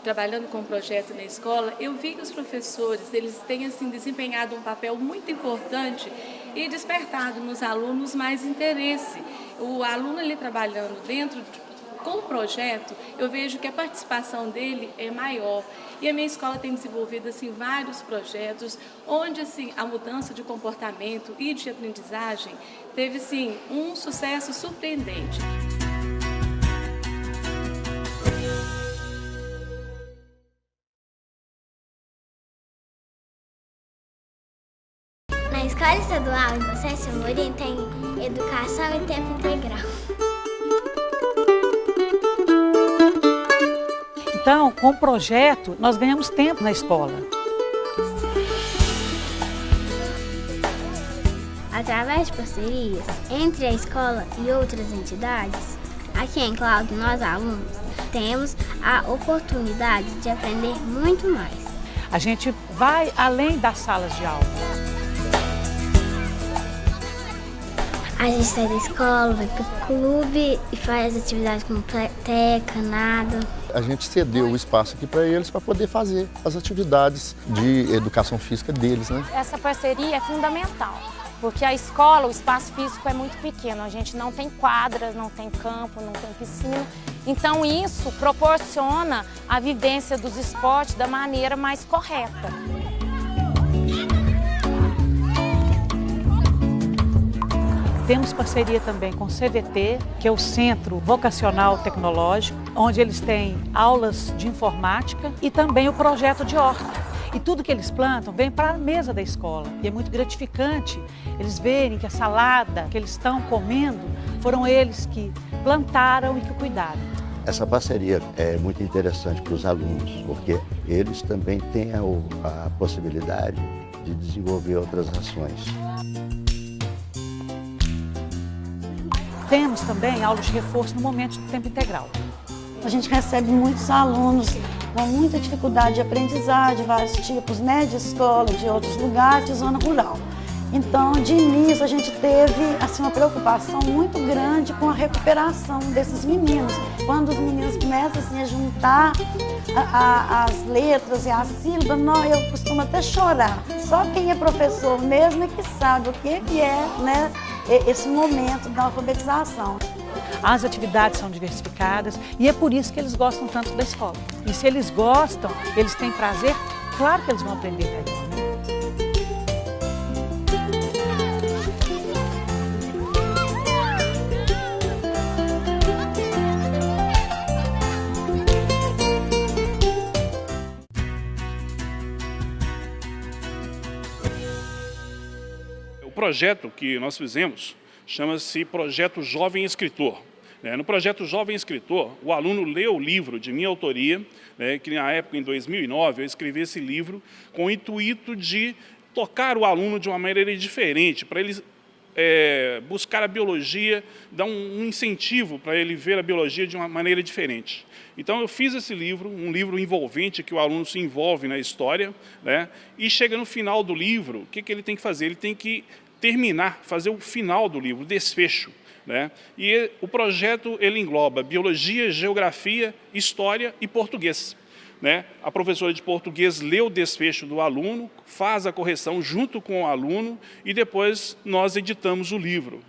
trabalhando com o projeto na escola, eu vi que os professores eles têm assim, desempenhado um papel muito importante e despertado nos alunos mais interesse. O aluno ele trabalhando com o projeto, eu vejo que a participação dele é maior. E a minha escola tem desenvolvido assim, vários projetos onde assim, a mudança de comportamento e de aprendizagem teve sim, um sucesso surpreendente. Na Escola Estadual em Conceição Amorim tem educação em tempo integral. Então, com o projeto, nós ganhamos tempo na escola. Através de parcerias entre a escola e outras entidades, aqui em Cláudio, nós alunos temos a oportunidade de aprender muito mais. A gente vai além das salas de aula. A gente sai da escola, vai para o clube e faz atividades como peteca, nado. A gente cedeu o espaço aqui para eles para poder fazer as atividades de educação física deles, né? Essa parceria é fundamental, porque a escola, o espaço físico é muito pequeno. A gente não tem quadras, não tem campo, não tem piscina. Então isso proporciona a vivência dos esportes da maneira mais correta. Temos parceria também com o CVT, que é o Centro Vocacional Tecnológico, onde eles têm aulas de informática e também o projeto de horta. E tudo que eles plantam vem para a mesa da escola. E é muito gratificante eles verem que a salada que eles estão comendo foram eles que plantaram e que cuidaram. Essa parceria é muito interessante para os alunos, porque eles também têm a possibilidade de desenvolver outras ações. Temos também aulas de reforço no momento do tempo integral. A gente recebe muitos alunos com muita dificuldade de aprendizagem, de vários tipos, né, de escola, de outros lugares, de zona rural. Então, de início, a gente teve assim, uma preocupação muito grande com a recuperação desses meninos. Quando os meninos começam assim, a juntar as letras e as sílabas, eu costumo até chorar. Só quem é professor mesmo é que sabe o que é, né, esse momento da alfabetização. As atividades são diversificadas e é por isso que eles gostam tanto da escola. E se eles gostam, eles têm prazer, claro que eles vão aprender melhor, né? O projeto que nós fizemos chama-se Projeto Jovem Escritor. No Projeto Jovem Escritor, o aluno lê o livro de minha autoria, que na época, em 2009, eu escrevi esse livro com o intuito de tocar o aluno de uma maneira diferente, para ele buscar a biologia, dar um incentivo para ele ver a biologia de uma maneira diferente. Então eu fiz esse livro, um livro envolvente, que o aluno se envolve na história, e chega no final do livro, o que ele tem que fazer? Ele tem que terminar, fazer o final do livro, o desfecho. E o projeto ele engloba biologia, geografia, história e português. A professora de português lê o desfecho do aluno, faz a correção junto com o aluno e depois nós editamos o livro.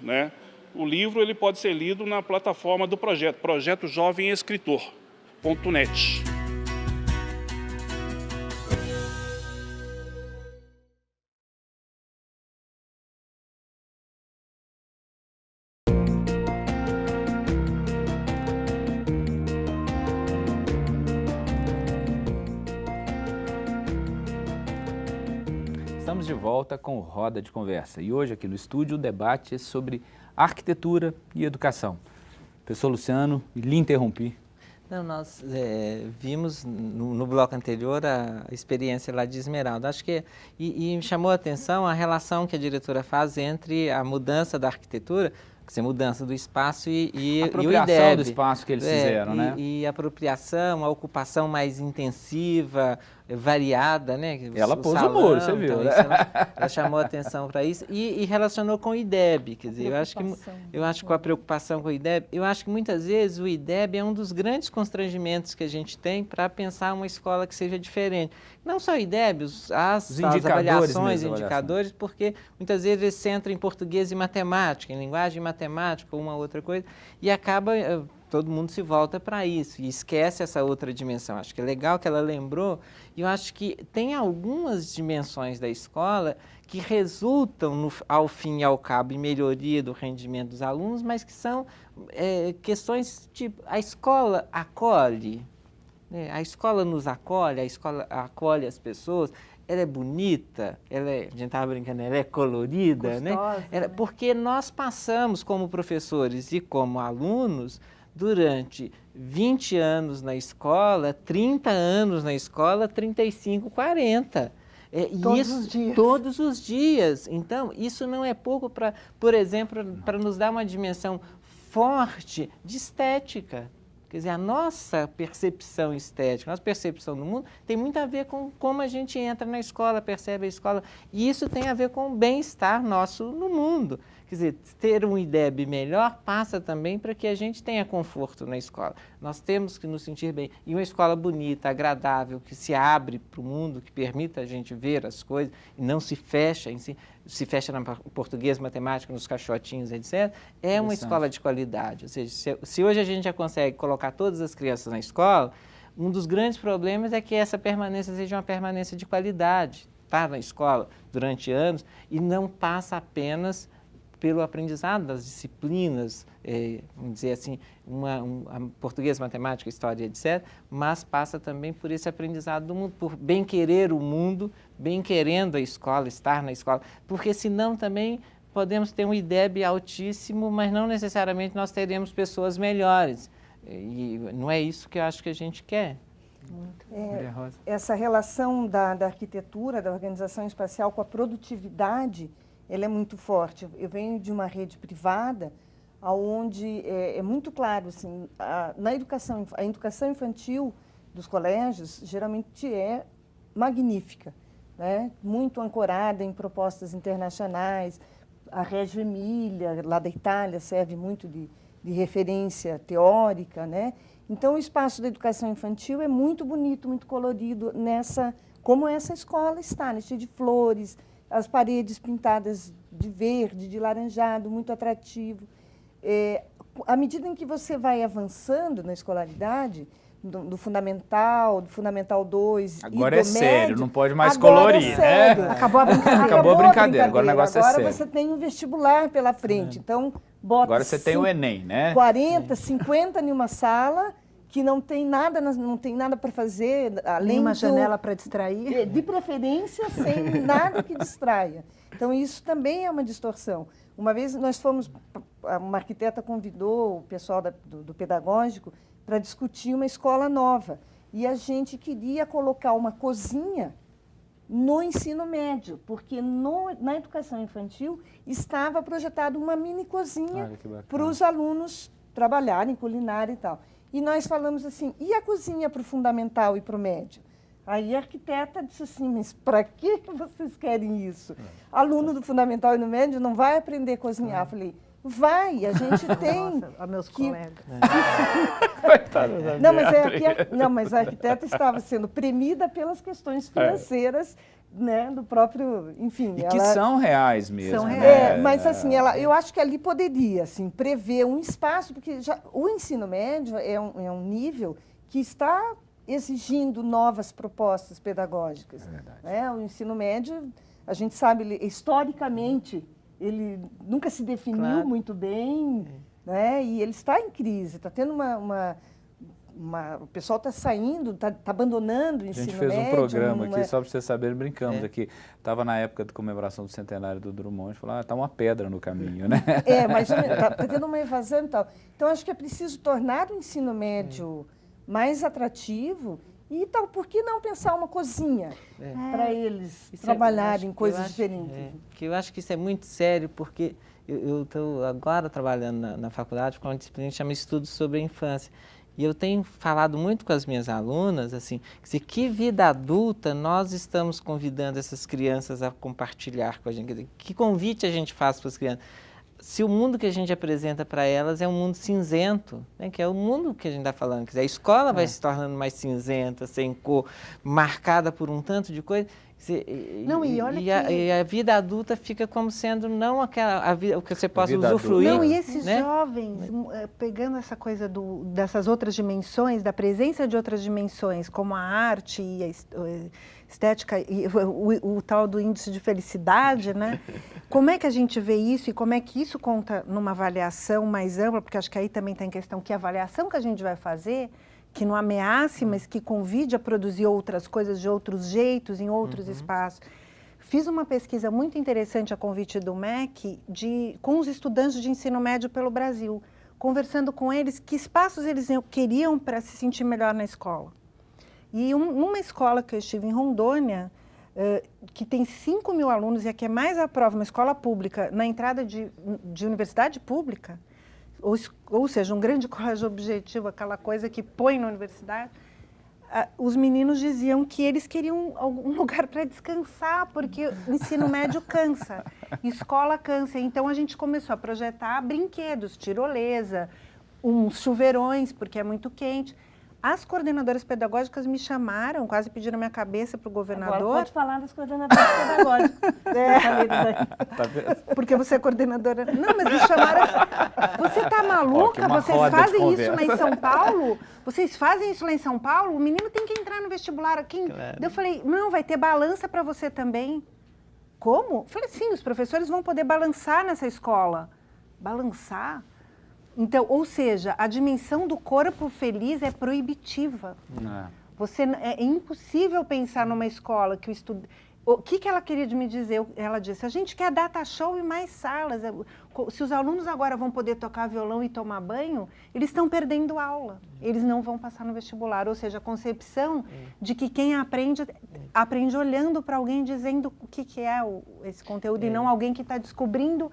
O livro ele pode ser lido na plataforma do projeto, projetojovenescritor.net. Estamos de volta com o Roda de Conversa e hoje aqui no estúdio o debate é sobre arquitetura e educação. Professor Luciano, lhe interrompi. Não, nós vimos no bloco anterior a experiência lá de Esmeralda. Acho que e me chamou a atenção a relação que a diretora faz entre a mudança da arquitetura Quer dizer, mudança do espaço e apropriação o IDEB. do espaço que eles fizeram, né? E apropriação, a ocupação mais intensiva, variada, né? Ela pôs o muro, você viu, né? Ela chamou a atenção para isso e relacionou com o IDEB, quer dizer, eu acho que com a preocupação com o IDEB, eu acho que muitas vezes o IDEB é um dos grandes constrangimentos que a gente tem para pensar uma escola que seja diferente. Não só o IDEB, as avaliações, indicadores, porque muitas vezes ele centra em português e matemática, em linguagem e matemática ou uma outra coisa, e acaba... todo mundo se volta para isso e esquece essa outra dimensão. Acho que é legal que ela lembrou, e eu acho que tem algumas dimensões da escola que resultam, ao fim e ao cabo, em melhoria do rendimento dos alunos, mas que são questões tipo, a escola acolhe, né? A escola nos acolhe, a escola acolhe as pessoas, ela é bonita, a gente estava brincando, ela é colorida, gostosa, né? Porque nós passamos como professores e como alunos durante 20 anos na escola, 30 anos na escola, 35, 40. Todos os dias. Todos os dias. Então, isso não é pouco, por exemplo, para nos dar uma dimensão forte de estética. Quer dizer, a nossa percepção estética, a nossa percepção do mundo tem muito a ver com como a gente entra na escola, percebe a escola. E isso tem a ver com o bem-estar nosso no mundo. Quer dizer, ter um IDEB melhor passa também para que a gente tenha conforto na escola. Nós temos que nos sentir bem. E uma escola bonita, agradável, que se abre para o mundo, que permita a gente ver as coisas e não se fecha em si, se fecha na português, matemática, nos caixotinhos, etc., é uma escola de qualidade. Ou seja, se hoje a gente já consegue colocar todas as crianças na escola, um dos grandes problemas é que essa permanência seja uma permanência de qualidade. Estar na escola durante anos e não passa apenas pelo aprendizado das disciplinas, vamos dizer assim, português, matemática, história, etc., mas passa também por esse aprendizado do mundo, por bem querer o mundo, bem querendo a escola, estar na escola, porque senão também podemos ter um IDEB altíssimo, mas não necessariamente nós teremos pessoas melhores, e não é isso que eu acho que a gente quer. Essa relação da arquitetura, da organização espacial com a produtividade, ela é muito forte. Eu venho de uma rede privada, onde é muito claro, assim, a educação infantil dos colégios geralmente é magnífica, né? Muito ancorada em propostas internacionais. A Reggio Emília, lá da Itália, serve muito de referência teórica, né? Então, o espaço da educação infantil é muito bonito, muito colorido, como essa escola está, né? Cheia de flores, as paredes pintadas de verde, de laranjado, muito atrativo. À medida em que você vai avançando na escolaridade, do Fundamental 2 agora e é do sério, médio, não pode mais agora colorir, é sério. né? Acabou a brincadeira. Acabou a brincadeira, agora o negócio é sério. Agora você tem um vestibular pela frente, então bota agora você tem o Enem, né? 40, 50 em uma sala, que não tem nada para fazer, além de uma janela para distrair. De preferência, sem nada que distraia. Então, isso também é uma distorção. Uma vez nós fomos, uma arquiteta convidou o pessoal do pedagógico para discutir uma escola nova. E a gente queria colocar uma cozinha no ensino médio, porque na educação infantil estava projetada uma mini cozinha para os alunos trabalharem, culinária e tal. E nós falamos assim, e a cozinha para o fundamental e para o médio? Aí a arquiteta disse assim, mas para que vocês querem isso? Aluno do fundamental e no médio não vai aprender a cozinhar. Eu falei, vai, a gente tem... Nossa, meus colegas. Não, mas a arquiteta estava sendo premida pelas questões financeiras, né, do próprio, enfim... E que são reais mesmo. São reais. Mas assim, eu acho que ali poderia assim, prever um espaço, porque o ensino médio é um nível que está exigindo novas propostas pedagógicas. É verdade. Né? O ensino médio, a gente sabe, historicamente, ele nunca se definiu muito bem, né? E ele está em crise, está tendo o pessoal está saindo, está abandonando o ensino médio. A gente fez um programa aqui, só para vocês saberem, brincamos aqui. Estava na época da comemoração do centenário do Drummond, falou, está uma pedra no caminho, né? Mas está tendo uma evasão e tal. Então, acho que é preciso tornar o ensino médio mais atrativo e tal. Por que não pensar uma cozinha para eles trabalharem coisas diferentes? Eu acho que isso é muito sério, porque eu estou agora trabalhando na faculdade com uma disciplina que chama Estudos sobre a Infância. E eu tenho falado muito com as minhas alunas, assim, que vida adulta nós estamos convidando essas crianças a compartilhar com a gente. Quer dizer, que convite a gente faz para as crianças? Se o mundo que a gente apresenta para elas é um mundo cinzento, né, que é o mundo que a gente está falando, quer dizer, a escola vai se tornando mais cinzenta, sem cor, marcada por um tanto de coisa. Não, e a vida adulta fica como sendo não aquela o que você possa usufruir. Não, e esses né? jovens, pegando essa coisa dessas outras dimensões, da presença de outras dimensões, como a arte e a estética e o tal do índice de felicidade, né? Como é que a gente vê isso e como é que isso conta numa avaliação mais ampla? Porque acho que aí também está em questão que avaliação que a gente vai fazer, que não ameace, mas que convide a produzir outras coisas de outros jeitos, em outros espaços. Fiz uma pesquisa muito interessante a convite do MEC com os estudantes de ensino médio pelo Brasil, conversando com eles que espaços eles queriam para se sentir melhor na escola. E numa escola que eu estive em Rondônia, que tem 5 mil alunos e a que é mais à prova, uma escola pública, na entrada de universidade pública, ou seja, um grande colégio objetivo, aquela coisa que põe na universidade, os meninos diziam que eles queriam algum lugar para descansar, porque o ensino médio cansa, escola cansa. Então, a gente começou a projetar brinquedos, tirolesa, uns chuveirões, porque é muito quente. As coordenadoras pedagógicas me chamaram, quase pediram minha cabeça para o governador. Agora pode falar das coordenadoras pedagógicas. Porque você é coordenadora. Não, mas me chamaram. Você está maluca? Vocês fazem isso lá em São Paulo? Vocês fazem isso lá em São Paulo? O menino tem que entrar no vestibular aqui. Claro. Eu falei, não, vai ter balança para você também. Como? Eu falei, sim, os professores vão poder balançar nessa escola. Balançar? Então, ou seja, a dimensão do corpo feliz é proibitiva. É impossível pensar numa escola que o estudante... O que ela queria me dizer? Ela disse, a gente quer data show e mais salas. Se os alunos agora vão poder tocar violão e tomar banho, eles estão perdendo aula. Eles não vão passar no vestibular. Ou seja, a concepção de que quem aprende olhando para alguém dizendo o que é esse conteúdo e não alguém que está descobrindo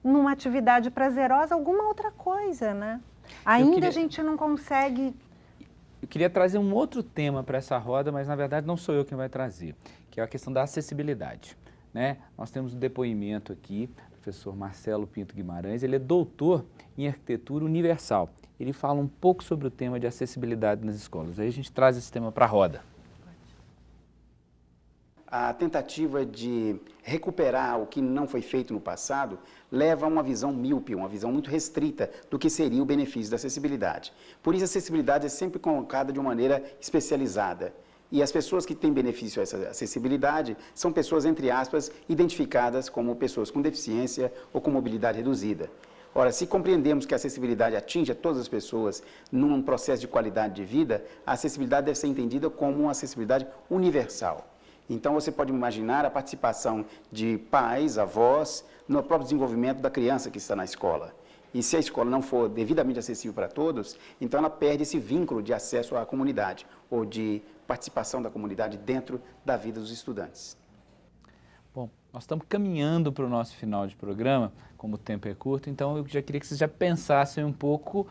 numa atividade prazerosa, alguma outra coisa, né? Ainda a gente não consegue... Eu queria trazer um outro tema para essa roda, mas na verdade não sou eu quem vai trazer, que é a questão da acessibilidade, né? Nós temos um depoimento aqui, do professor Marcelo Pinto Guimarães, ele é doutor em arquitetura universal. Ele fala um pouco sobre o tema de acessibilidade nas escolas. Aí a gente traz esse tema para a roda. A tentativa de recuperar o que não foi feito no passado leva a uma visão míope, uma visão muito restrita do que seria o benefício da acessibilidade. Por isso, a acessibilidade é sempre colocada de uma maneira especializada. E as pessoas que têm benefício a essa acessibilidade são pessoas, entre aspas, identificadas como pessoas com deficiência ou com mobilidade reduzida. Ora, se compreendemos que a acessibilidade atinge a todas as pessoas num processo de qualidade de vida, a acessibilidade deve ser entendida como uma acessibilidade universal. Então, você pode imaginar a participação de pais, avós, no próprio desenvolvimento da criança que está na escola. E se a escola não for devidamente acessível para todos, então ela perde esse vínculo de acesso à comunidade, ou de participação da comunidade dentro da vida dos estudantes. Bom, nós estamos caminhando para o nosso final de programa, como o tempo é curto, então eu já queria que vocês já pensassem um pouco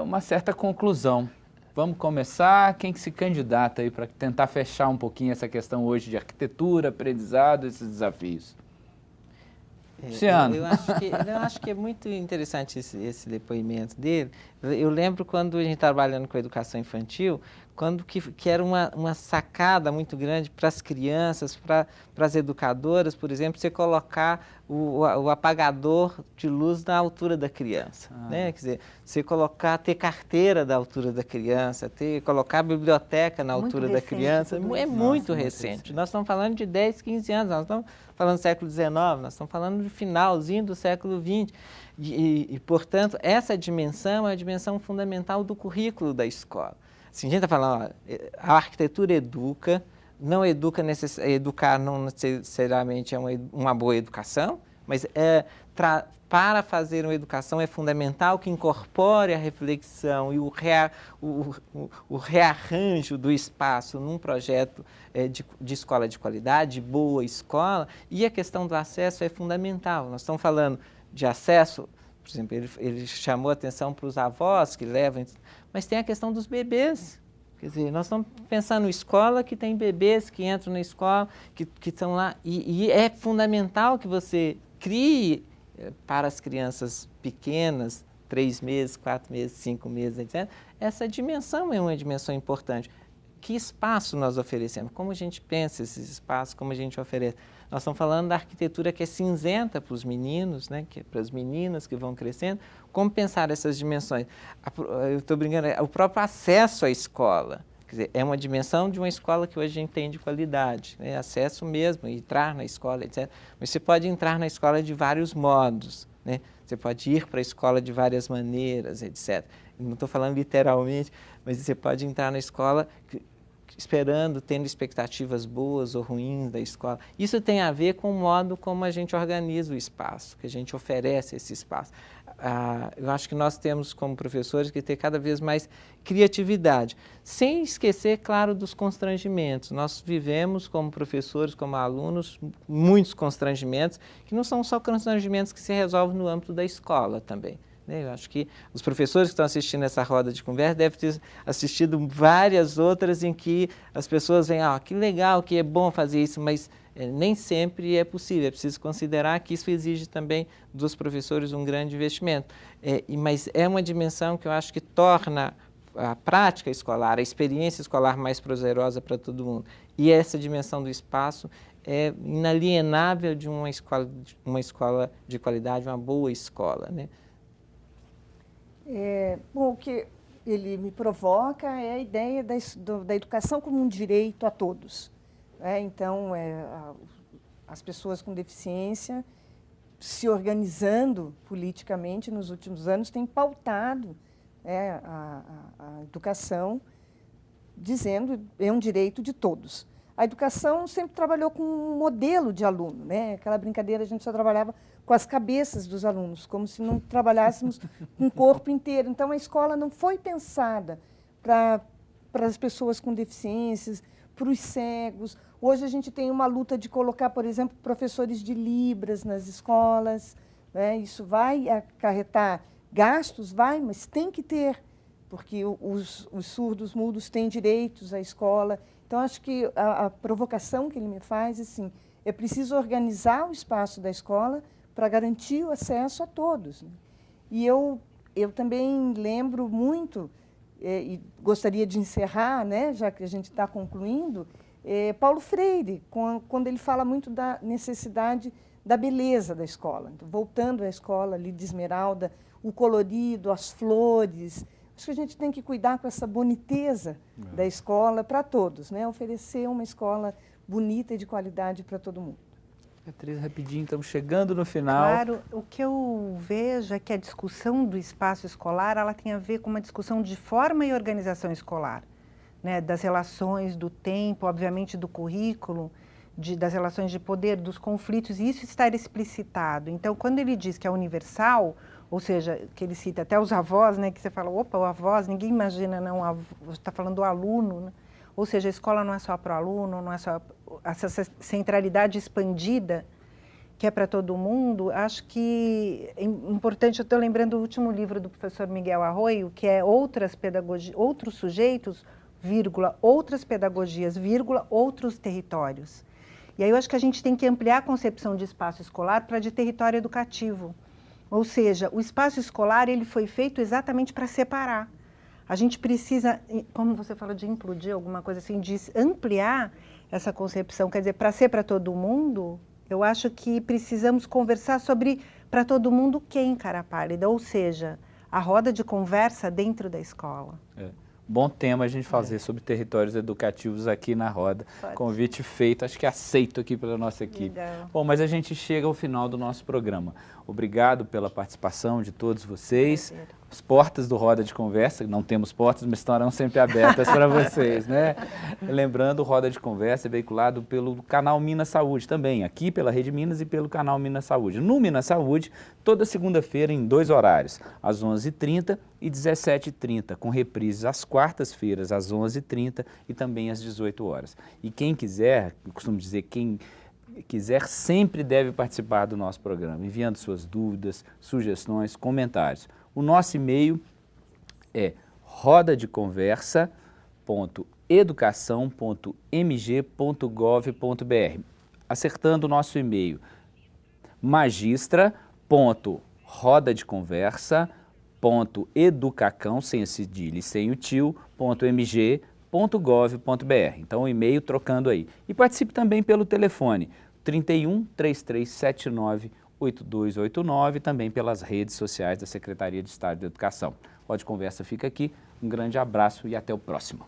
uma certa conclusão. Vamos começar, quem que se candidata aí para tentar fechar um pouquinho essa questão hoje de arquitetura, aprendizado, esses desafios? Luciano. Eu acho que é muito interessante esse depoimento dele. Eu lembro quando a gente trabalhando com a educação infantil, quando que era uma sacada muito grande para as crianças, para as educadoras, por exemplo, você colocar o apagador de luz na altura da criança, né? Quer dizer, você ter carteira da altura da criança, colocar a biblioteca na altura da criança, é muito recente. Nós estamos falando de 10, 15 anos, nós estamos falando do século XIX, nós estamos falando do finalzinho do século XX. E, portanto, essa dimensão é a dimensão fundamental do currículo da escola. Assim, a gente está falando, a arquitetura educa, educar não necessariamente é uma boa educação, mas para fazer uma educação é fundamental que incorpore a reflexão e o rearranjo do espaço num projeto de escola de qualidade, boa escola, e a questão do acesso é fundamental. Nós estamos falando de acesso, por exemplo, ele chamou atenção para os avós que levam, mas tem a questão dos bebês. Quer dizer, nós estamos pensando em escola que tem bebês que entram na escola, que estão lá, e é fundamental que você crie para as crianças pequenas, 3 meses, 4 meses, 5 meses, etc. Essa dimensão é uma dimensão importante. Que espaço nós oferecemos? Como a gente pensa esses espaços, como a gente oferece? Nós estamos falando da arquitetura que é cinzenta para os meninos, né, para as meninas que vão crescendo. Como pensar essas dimensões? Eu estou brincando, o próprio acesso à escola. Quer dizer, é uma dimensão de uma escola que hoje a gente tem de qualidade, né? Acesso mesmo, entrar na escola, etc. Mas você pode entrar na escola de vários modos, né? Você pode ir para a escola de várias maneiras, etc. Eu não estou falando literalmente, mas você pode entrar na escola esperando, tendo expectativas boas ou ruins da escola. Isso tem a ver com o modo como a gente organiza o espaço, que a gente oferece esse espaço. Eu acho que nós temos, como professores, que ter cada vez mais criatividade, sem esquecer, claro, dos constrangimentos. Nós vivemos, como professores, como alunos, muitos constrangimentos, que não são só constrangimentos que se resolvem no âmbito da escola também. Eu acho que os professores que estão assistindo essa roda de conversa devem ter assistido várias outras em que as pessoas veem, que legal, que é bom fazer isso, mas nem sempre é possível. É preciso considerar que isso exige também dos professores um grande investimento. Mas é uma dimensão que eu acho que torna a prática escolar, a experiência escolar mais prazerosa para todo mundo. E essa dimensão do espaço é inalienável de uma escola de qualidade, uma boa escola, né? Bom, o que ele me provoca é a ideia da educação como um direito a todos. Então, as pessoas com deficiência, se organizando politicamente nos últimos anos, têm pautado a educação, dizendo que é um direito de todos. A educação sempre trabalhou com um modelo de aluno, né? Aquela brincadeira, a gente só trabalhava com as cabeças dos alunos, como se não trabalhássemos com o corpo inteiro. Então, a escola não foi pensada para as pessoas com deficiências, para os cegos. Hoje, a gente tem uma luta de colocar, por exemplo, professores de Libras nas escolas, né? Isso vai acarretar gastos, mas tem que ter, porque os surdos mudos têm direitos à escola. Então, acho que a provocação que ele me faz, assim, é preciso organizar o espaço da escola para garantir o acesso a todos. E eu também lembro muito, e gostaria de encerrar, né, já que a gente está concluindo, Paulo Freire, quando ele fala muito da necessidade da beleza da escola. Então, voltando à escola ali de Esmeralda, o colorido, as flores. Acho que a gente tem que cuidar com essa boniteza da escola para todos, né? Oferecer uma escola bonita e de qualidade para todo mundo. Beatriz, rapidinho, estamos chegando no final. Claro, o que eu vejo é que a discussão do espaço escolar, ela tem a ver com uma discussão de forma e organização escolar, né? Das relações, do tempo, obviamente do currículo, das relações de poder, dos conflitos, e isso está explicitado. Então, quando ele diz que é universal, ou seja, que ele cita até os avós, né, que você fala, opa, o avós, ninguém imagina, não, está falando do aluno, né? Ou seja, a escola não é só para o aluno, não é só essa centralidade expandida, que é para todo mundo. Acho que é importante, eu estou lembrando do último livro do professor Miguel Arroio, que é Outras Pedagogias, Outros Sujeitos, vírgula, Outras Pedagogias, vírgula, Outros Territórios. E aí eu acho que a gente tem que ampliar a concepção de espaço escolar para de território educativo. Ou seja, o espaço escolar ele foi feito exatamente para separar. A gente precisa, como você fala de implodir, alguma coisa assim, de ampliar essa concepção. Quer dizer, para ser para todo mundo, eu acho que precisamos conversar sobre para todo mundo quem, cara pálida, ou seja, a roda de conversa dentro da escola. Bom tema a gente fazer sobre territórios educativos aqui na roda. Pode. Convite feito, acho que aceito aqui pela nossa equipe. Legal. Bom, mas a gente chega ao final do nosso programa. Obrigado pela participação de todos vocês. As portas do Roda de Conversa, não temos portas, mas estarão sempre abertas para vocês, né? Lembrando, o Roda de Conversa é veiculado pelo canal Minas Saúde também, aqui pela Rede Minas e pelo canal Minas Saúde. No Minas Saúde, toda segunda-feira em 2 horários, às 11h30 e 17h30, com reprises às quartas-feiras, às 11h30 e também às 18 horas. E quem quiser, eu costumo dizer, quem quiser sempre deve participar do nosso programa, enviando suas dúvidas, sugestões, comentários. O nosso e-mail é rodadeconversa.educação.mg.gov.br. Acertando o nosso e-mail, magistra.rodadeconversa.educacão, sem a cedilha e sem o tio, .mg.gov.br. Então o e-mail trocando aí. E participe também pelo telefone 31 3379 8289, também pelas redes sociais da Secretaria de Estado de Educação. Roda de Conversa fica aqui. Um grande abraço e até o próximo.